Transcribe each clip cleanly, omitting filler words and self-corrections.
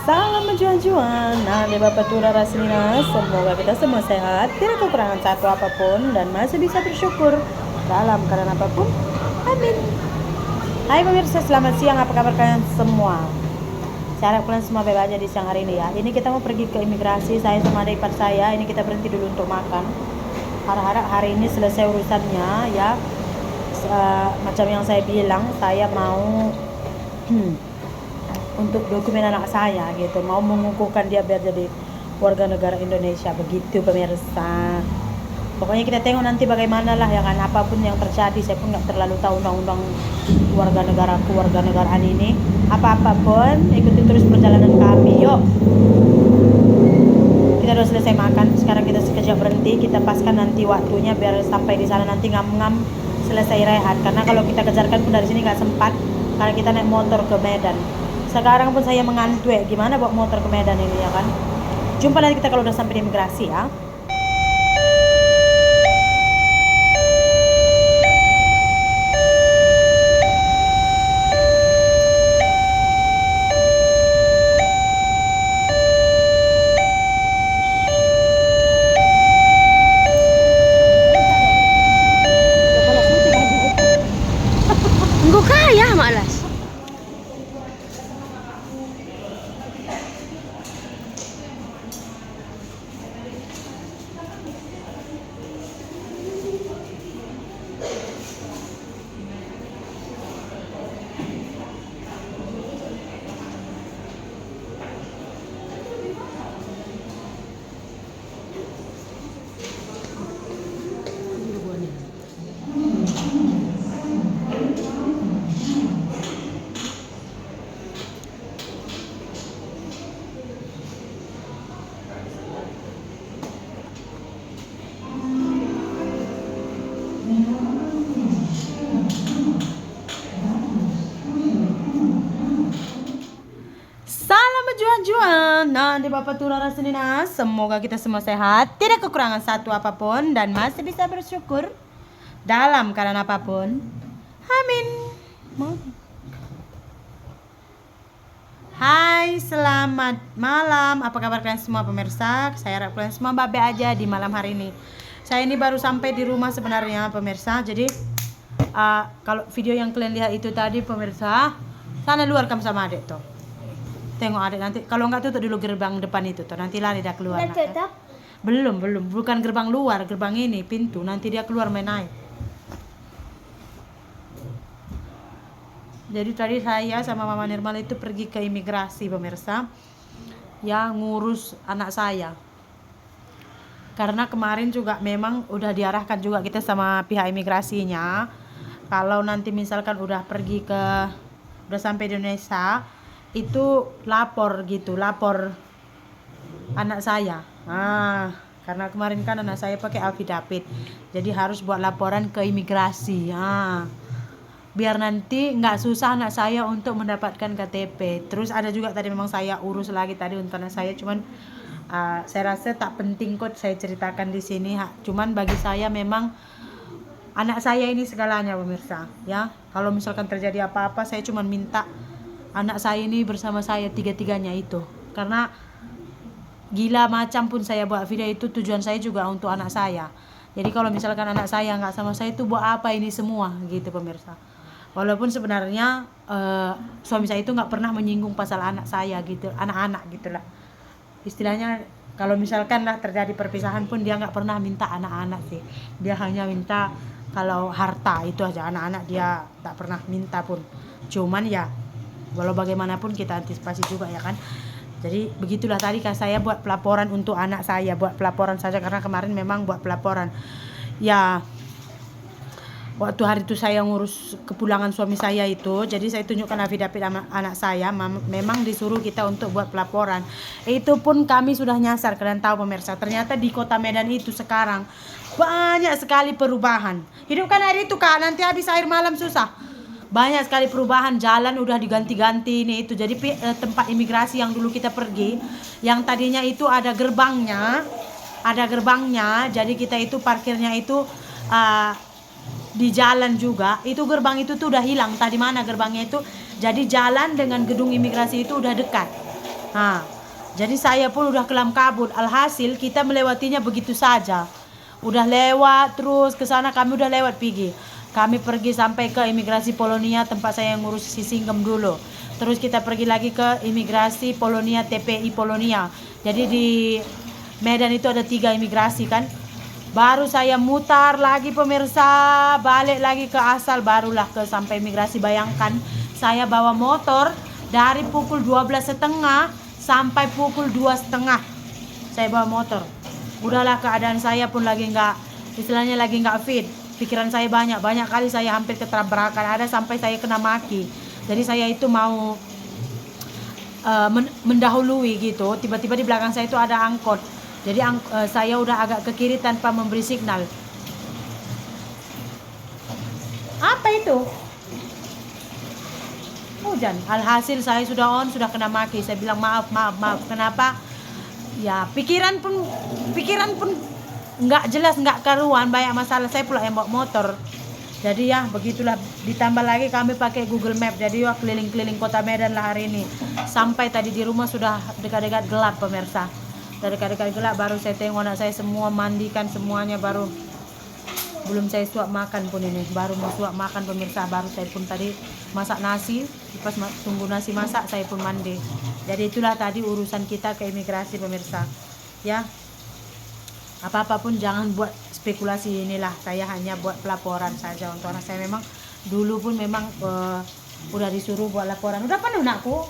Salam juan-juan. Nah, di Bapak Tura Raslina, semoga kita semua sehat, tidak kekurangan satu apapun, dan masih bisa bersyukur dalam keadaan apapun. Amin. Hai pemirsa, selamat siang. Apa kabar kalian semua? Saya harap kalian semua baik aja di siang hari ini ya. Ini kita mau pergi ke imigrasi, saya sama adik ipar saya. Ini kita berhenti dulu untuk makan. Harap-harap hari ini selesai urusannya ya. Macam yang saya bilang, saya mau untuk dokumen anak saya gitu, mau mengukuhkan dia biar jadi warga negara Indonesia, begitu pemirsa. Pokoknya kita tengok nanti bagaimana lah ya kan, apapun yang terjadi. Saya pun nggak terlalu tahu undang-undang warga negaraan ini. Apa-apapun ikuti terus perjalanan kami. Yuk, kita udah selesai makan, sekarang kita sekejap berhenti, kita paskan nanti waktunya biar sampai di sana nanti ngam-ngam selesai rehat. Karena kalau kita kejarkan pun dari sini nggak sempat, karena kita naik motor ke Medan. Sekarang pun saya mengantuk, gimana bawa motor ke Medan ini ya kan. Jumpa nanti kita kalau udah sampai di imigrasi ya. Enggak kaya malas. Salam juan-juan. Nah, di Bapak Tura Rasulina, semoga kita semua sehat, tidak kekurangan satu apapun, dan masih bisa bersyukur dalam keadaan apapun. Amin. Hai, selamat malam. Apa kabar kalian semua pemirsa? Saya harap kalian semua baik aja di malam hari ini. Saya ini baru sampai di rumah sebenarnya pemirsa. Jadi kalau video yang kalian lihat itu tadi pemirsa, sana luar kamu sama adik tuh. Tengok adik nanti, kalau nggak tutup dulu gerbang depan itu tuh, nanti lari dia keluar. Belum, bukan gerbang luar, gerbang ini pintu, nanti dia keluar main naik. Jadi tadi saya sama Mama Nirmal itu pergi ke imigrasi pemirsa, yang ngurus anak saya. Karena kemarin juga memang udah diarahkan juga kita sama pihak imigrasinya, kalau nanti misalkan udah sampai di Indonesia, itu lapor anak saya. Karena kemarin kan anak saya pakai affidavit, jadi harus buat laporan ke imigrasi. Biar nanti nggak susah anak saya untuk mendapatkan KTP. Terus ada juga tadi memang saya urus lagi tadi untuk anak saya, cuman saya rasa tak penting kok saya ceritakan di sini. Cuman bagi saya memang anak saya ini segalanya pemirsa ya. Kalau misalkan terjadi apa-apa, saya cuman minta anak saya ini bersama saya tiga-tiganya itu. Karena gila macam pun saya buat video itu, tujuan saya juga untuk anak saya. Jadi kalau misalkan anak saya nggak sama saya itu buat apa ini semua gitu pemirsa. Walaupun sebenarnya suami saya itu nggak pernah menyinggung pasal anak saya gitu, anak-anak gitulah. Istilahnya kalau misalkan lah terjadi perpisahan pun dia nggak pernah minta anak-anak sih. Dia hanya minta kalau harta itu aja, anak-anak dia tak pernah minta pun. Cuman ya walau bagaimanapun kita antisipasi juga ya kan. Jadi begitulah tadi kan saya buat pelaporan untuk anak saya, buat pelaporan saja karena kemarin memang buat pelaporan. Ya waktu hari itu saya ngurus kepulangan suami saya itu, jadi saya tunjukkan affidavit anak saya, memang disuruh kita untuk buat pelaporan. Itu pun kami sudah nyasar, kalian tahu pemirsa, ternyata di kota Medan itu sekarang banyak sekali perubahan. Hidup kan hari itu kak, nanti habis air malam susah. Banyak sekali perubahan, jalan udah diganti-ganti nih itu. Jadi tempat imigrasi yang dulu kita pergi, yang tadinya itu ada gerbangnya, jadi kita itu parkirnya itu di jalan juga. Itu gerbang itu tuh udah hilang. Tadi mana gerbangnya itu? Jadi jalan dengan gedung imigrasi itu udah dekat. Nah, jadi saya pun udah kelam kabut. Alhasil kita melewatinya begitu saja. Udah lewat terus ke sana, kami udah lewat pergi. Kami pergi sampai ke imigrasi Polonia, tempat saya ngurus si Singgem dulu. Terus kita pergi lagi ke imigrasi Polonia, TPI Polonia. Jadi di Medan itu ada 3 imigrasi kan. Baru saya mutar lagi pemirsa, balik lagi ke asal, barulah ke sampai imigrasi. Bayangkan saya bawa motor dari pukul 12.30 sampai pukul 2.30. Saya bawa motor. Udahlah, keadaan saya pun lagi istilahnya lagi nggak fit. Pikiran saya banyak kali saya hampir ketabrakan, ada sampai saya kena maki. Jadi saya itu mau mendahului gitu, tiba-tiba di belakang saya itu ada angkot. Jadi saya udah agak ke kiri tanpa memberi signal. Apa itu? Hujan. Alhasil saya sudah kena maki. Saya bilang maaf. Kenapa? Ya pikiran pun nggak jelas, nggak karuan, banyak masalah. Saya pula yang bawa motor. Jadi ya begitulah, ditambah lagi kami pakai Google Map. Jadi wah keliling-keliling kota Medan lah hari ini. Sampai tadi di rumah sudah dekat-dekat gelap pemirsa. Dari dekat-dekat gelap baru saya tengok anak saya semua mandikan semuanya, baru belum saya suap makan pun ini. Baru mau suap makan pemirsa, baru saya pun tadi masak nasi. Pas tunggu nasi masak saya pun mandi. Jadi itulah tadi urusan kita ke imigrasi pemirsa. Ya. Apa-apa pun jangan buat spekulasi, inilah saya hanya buat pelaporan saja untuk anak saya. Memang dulu pun memang udah disuruh buat laporan. Udah penuh nakku?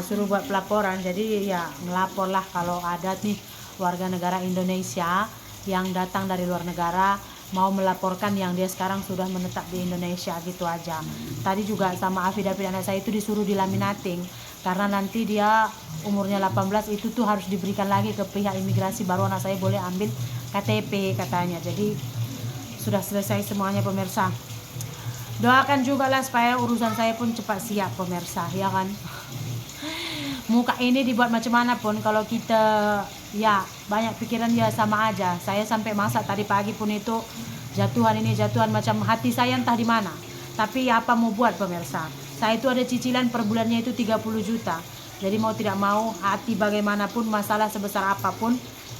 Suruh buat pelaporan. Jadi ya melapor lah kalau ada nih warga negara Indonesia yang datang dari luar negara mau melaporkan yang dia sekarang sudah menetap di Indonesia, gitu aja. Tadi juga sama afidavit anak saya itu disuruh dilaminating karena nanti dia umurnya 18 itu tuh harus diberikan lagi ke pihak imigrasi, baru anak saya boleh ambil KTP katanya. Jadi sudah selesai semuanya pemirsa. Doakan juga lah supaya urusan saya pun cepat siap pemirsa, ya kan. Muka ini dibuat macam mana pun kalau kita ya banyak pikiran ya sama aja. Saya sampai masak tadi pagi pun itu jatuhan macam hati saya entah di mana. Tapi apa mau buat pemirsa, saya itu ada cicilan per bulannya itu 30 juta. Jadi mau tidak mau, hati bagaimanapun, masalah sebesar apapun,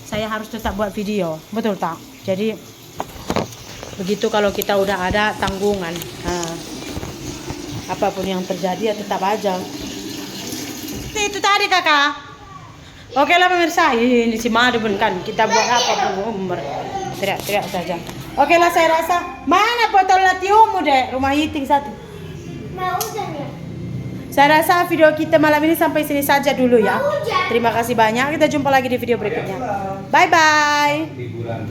saya harus tetap buat video. Betul tak? Jadi begitu kalau kita udah ada tanggungan. Apapun yang terjadi ya tetap aja. Itu tadi kakak. Oke lah pemirsa, ini si Madu pun kan kita buat apa pun teriak-teriak saja. Oke lah, saya rasa mana botol latiummu dek, rumah hiting satu. Mau hujan ya? Saya rasa video kita malam ini sampai sini saja dulu ya. Terima kasih banyak. Kita jumpa lagi di video berikutnya. Bye bye.